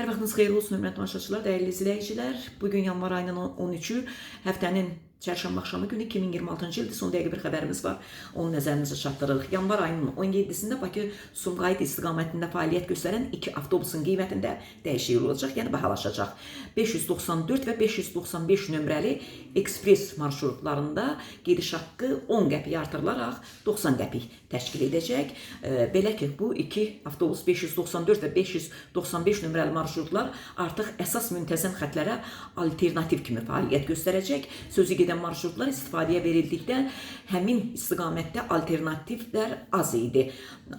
Hər vaxtınız xeyirli olsun, hörmətli tamaşaçılar, dəyərli izləyicilər. Bugün yanvar ayının 13-ü, həftənin çərşənbə axşamı günü 2026-cı ildir. Son dəqiqə bir xəbərimiz var. Onu nəzərinizə çatdırırıq. Yanvar ayının 17-sində Bakı Sumqayıt istiqamətində fəaliyyət göstərən iki avtobusun qiymətində dəyişiklik olacaq, yəni bahalaşacaq. 594 və 595 nömrəli ekspres marşrutlarında gediş haqqı 10 qəpik artırılaraq 90 qəpik təşkil edəcək. Belə ki, bu iki avtobus 594 və 595 nömrəli marşrutlar artıq əsas müntəzəm xətlərə alternativ kimi fəaliyyət göstərəcək. Sözü gedən marşrutlar istifadəyə verildikdə həmin istiqamətdə alternativlər az idi.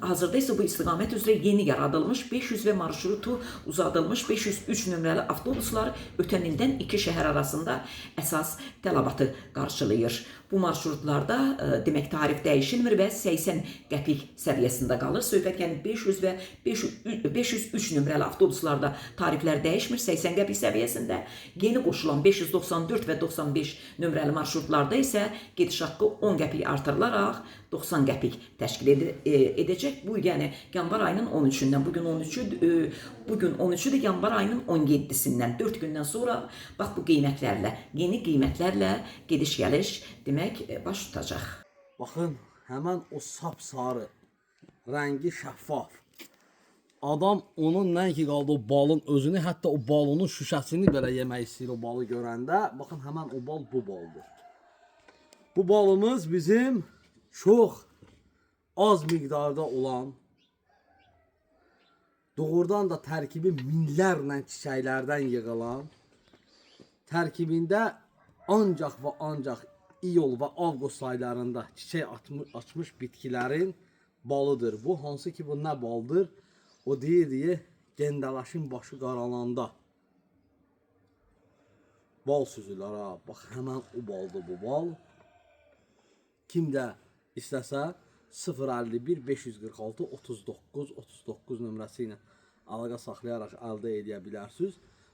Hazırda isə bu istiqamət üzrə yeni yaradılmış 500 və marşrutu uzadılmış 503 nömrəli avtobuslar ötən ildən iki şəhər arasında əsas tələbatı qarşılayır. Bu marşrutlarda demək tarif dəyişilmir və 80 qəpik səviyyəsində qalır. Söhbət yəni 500 və 503 nömrəli avtobuslarda tariflər dəyişmir, 80 qəpik səviyyəsində. Yeni qoşulan 594 və 95 nömrəli marşrutlarda isə gediş haqqı 10 qəpik artırılaraq 90 qəpik təşkil edəcək. Bu yəni yanvar ayının 13-dən, bugün 13-dür, yanvar ayının 17-sindən 4 gündən sonra bax bu qiymətlərlə, yeni qiymətlərlə gediş-gəliş demək baş tutacaq. Baxın, həmən o sapsarı, rəngi şəffaf. Adam onun nəinki qaldı o balın özünü, hətta o balonun şüşəsini belə yemək istəyir o balı görəndə. Baxın, həmən o bal bu baldır. Bu balımız bizim çox az miqdarda olan, doğrudan da tərkibi minlərlə çiçəklərdən yığılan, tərkibində ancaq və ancaq iyul və avqust aylarında çiçək açmış bitkilərin balıdır. Bu hansı ki bu nə baldır? O deyir, gendəlaşın başı qaralanda bal süzülər ha. Bax, həmən o baldır bu bal. Kim də istəsə 051 546 39 39 nömrəsi ilə əlaqə saxlayaraq əldə edə bilərsiniz.